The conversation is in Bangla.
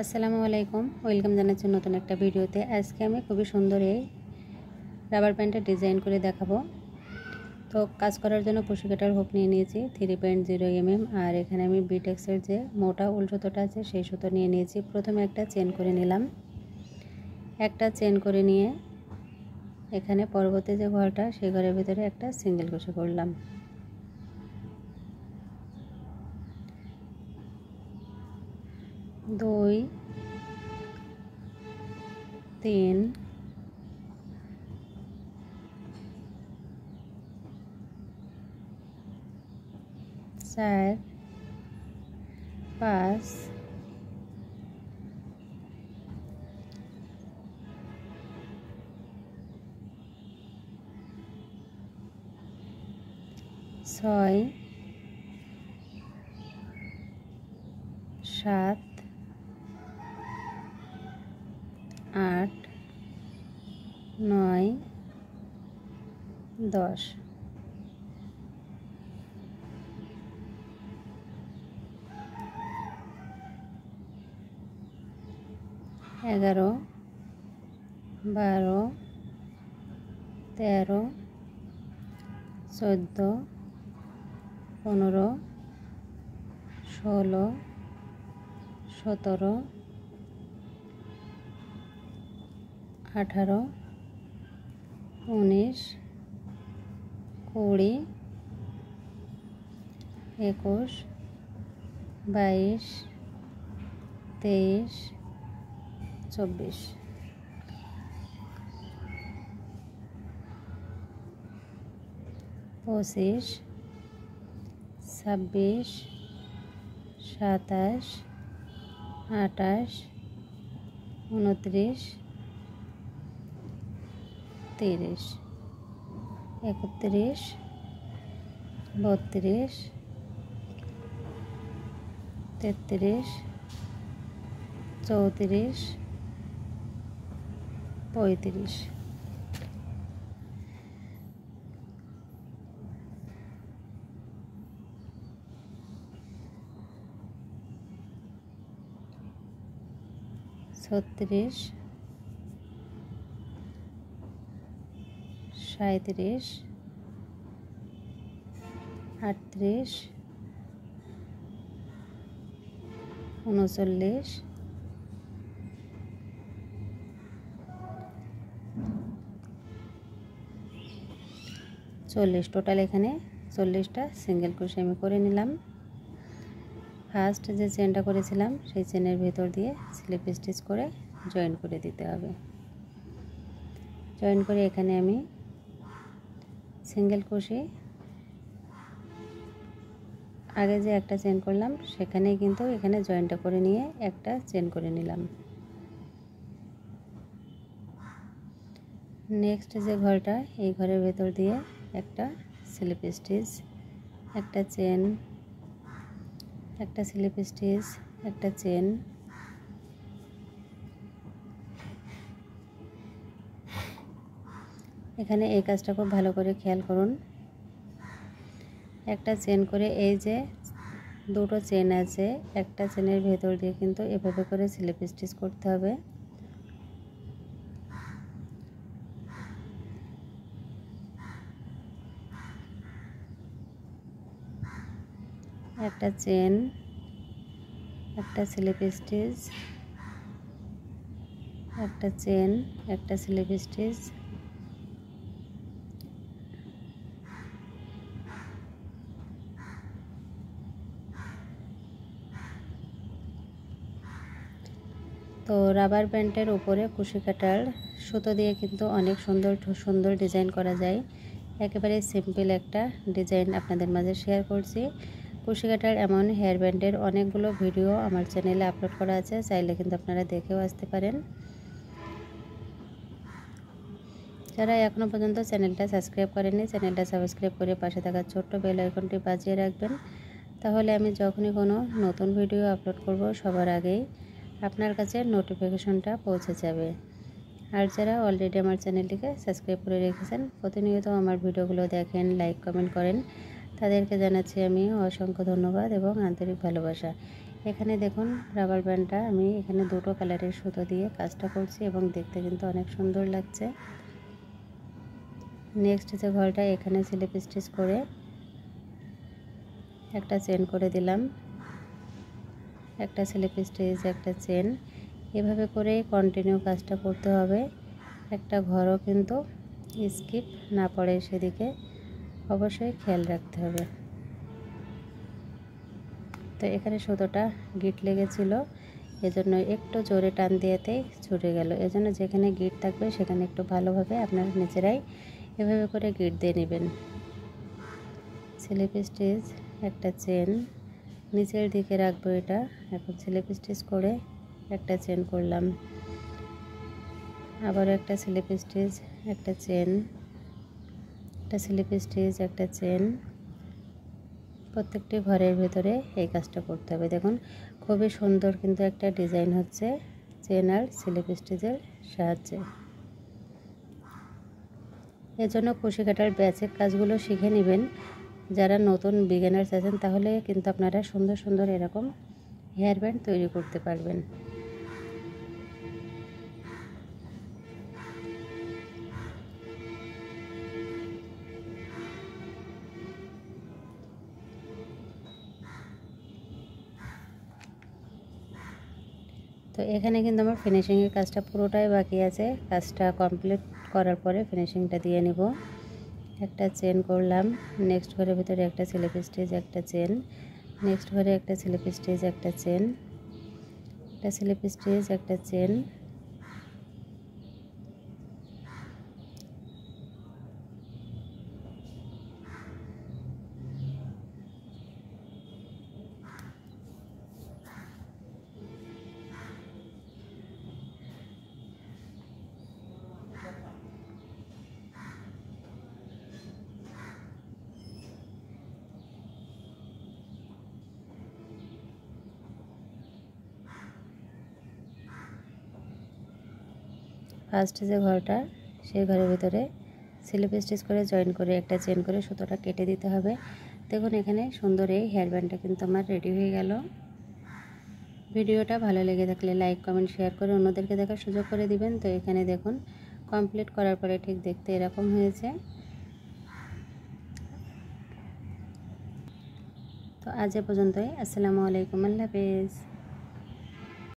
আসসালামু আলাইকুম, ওয়েলকাম জানাচ্ছি নতুন একটা ভিডিওতে। আজকে আমি খুবই সুন্দর এই রাবার প্যান্টের ডিজাইন করে দেখাবো। তো কাজ করার জন্য কুশি কাটার হুক নিয়ে নিয়েছি 3.0 mm, আর এখানে আমি বিটেক্সের যে মোটা উল সুতোটা আছে সেই সুতো নিয়ে নিয়েছি। প্রথমে একটা চেন করে নিলাম, একটা চেন করে নিয়ে এখানে পরবর্তী যে ঘরটা সেই ঘরের ভিতরে একটা সিঙ্গেল কুশি করলাম। দুই, তিন, চার, পাঁচ, ছয়, সাত, আট, নয়, 10। এগারো, 12, 13, 14, 15, 16, 17, 18, 19, 20, 21, 22, 23, 24। 25, 26, 27, 28, 29, 30, 31, 32, 33, 34, 35। 36, 37, 38, 39, 40। টোটাল এখানে 40টা সিঙ্গেল ক্রোশে আমি করে নিলাম। ফার্স্ট যে চেনটা করেছিলাম সেই চেনের ভেতর দিয়ে স্লিপ স্টিচ করে জয়েন করে দিতে হবে। জয়েন করে এখানে আমি সিঙ্গেল ক্রোশে আগে যে একটা চেন করলাম সেখানেই কিন্তু এখানে জয়েনটা করে নিয়ে একটা চেন করে নিলাম। নেক্সট যে ঘরটা এই ঘরের ভেতর দিয়ে একটা স্লিপ স্টিচ, একটা চেন, একটা স্লিপ স্টিচ, একটা চেন, এখানে এই কাজটা খুব ভালো করে খেয়াল করুন। একটা চেন করে এই যে দুটো চেন আছে একটা চেনের ভেতর দিয়ে কিন্তু এভাবে করে স্লিপ স্টিচ করতে হবে। একটা চেন, একটা স্লিপ স্টিচ, একটা চেন, একটা স্লিপ স্টিচ, তো রাবার ব্যান্ডের উপরে কুশি কাটার সুতো দিয়ে কিন্তু অনেক সুন্দর সুন্দর ডিজাইন করা যায়। একেবারে সিম্পল একটা ডিজাইন আপনাদের মাঝে শেয়ার করছি। কুশি কাটার এমন হেয়ার ব্যান্ডের অনেকগুলো ভিডিও আমার চ্যানেলে আপলোড করা আছে, চাইলে কিন্তু আপনারা দেখেও আসতে পারেন। যারা এখনও পর্যন্ত চ্যানেলটা সাবস্ক্রাইব করেননি চ্যানেলটা সাবস্ক্রাইব করে পাশে থাকা ছোট্ট বেল আইকনটি বাজিয়ে রাখবেন, তাহলে আমি যখনই কোনো নতুন ভিডিও আপলোড করব সবার আগেই আপনার কাছে নোটিফিকেশনটা পৌঁছে যাবে। আর যারা অলরেডি আমার চ্যানেলটিকে সাবস্ক্রাইব করে রেখেছেন, প্রতিনিয়ত আমার ভিডিওগুলো দেখেন, লাইক কমেন্ট করেন, তাদেরকে জানাচ্ছি আমি অসংখ্য ধন্যবাদ এবং আন্তরিক ভালোবাসা। এখানে দেখুন রাবার ব্যান্ডটা আমি এখানে দুটো কালারের সুতো দিয়ে কাজটা করছি এবং দেখতে কিন্তু অনেক সুন্দর লাগছে। নেক্সট যে ঘরটা এখানে স্লিপ স্টিচ করে একটা চেন করে দিলাম, একটা স্লিপ স্টিচ, একটা চেন, এভাবে করে কন্টিনিউ কাজটা করতে হবে। একটা ঘরও কিন্তু স্কিপ না পড়ে সেদিকে অবশ্যই খেয়াল রাখতে হবে। তো এখানে সুতোটা গিট লেগেছিল, এজন্য একটু জোরে টান দিয়েতেই ছুটে গেল। এজন্য যেখানে গিট থাকবে সেখানে একটু ভালোভাবে আপনারা নিজেরাই এভাবে করে গিট দিয়ে নেবেন। স্লিপ স্টিচ, একটা চেন, নিচের দিকে রাখবো এটা। এখন স্লিপ স্টিচ করে একটা চেন করলাম, আবার একটা স্লিপ স্টিচ, একটা চেন, একটা স্লিপ স্টিচ, একটা চেন। প্রত্যেকটি ঘরের ভেতরে এই কাজটা করতে হবে। দেখুন খুবই সুন্দর কিন্তু একটা ডিজাইন হচ্ছে চেন আর স্লিপ স্টিচের সাহায্যে। এজন্য কুশি কাটার বেসিক কাজগুলো শিখে নেবেন। যারা নতুন বিগিনার্স আছেন তাহলে কিন্তু আপনারা সুন্দর সুন্দর এরকম হেয়ার ব্যান্ড তৈরি করতে পারবেন। তো এখানে কিন্তু আমার ফিনিশিংয়ের কাজটা পুরোটাই বাকি আছে। কাজটা কমপ্লিট করার পরে ফিনিশিংটা দিয়ে নিব। একটা চেন করলাম, নেক্সট ঘরের ভিতরে একটা স্লিপ স্টিচ, একটা চেন, নেক্সট ঘরে একটা স্লিপ স্টিচ, একটা চেন, একটা স্লিপ স্টিচ, একটা চেন, ফার্স্ট যে ঘরটা সেই ঘরের ভিতরে স্লিপ স্টিচ করে জয়েন করে একটা চেন করে সুতোটা কেটে দিতে হবে। দেখুন এখানে সুন্দর এই হেয়ার ব্যান্ডটা কিন্তু আমার রেডি হয়ে গেল। ভিডিওটা ভালো লেগে থাকলে লাইক, কমেন্ট, শেয়ার করে অন্যদেরকে দেখার সুযোগ করে দিবেন। তো এখানে দেখুন কমপ্লিট করার পরে ঠিক দেখতে এরকম হয়েছে। তো আজ এ পর্যন্তই। আসসালামু আলাইকুম, আল্লাহ হাফেজ।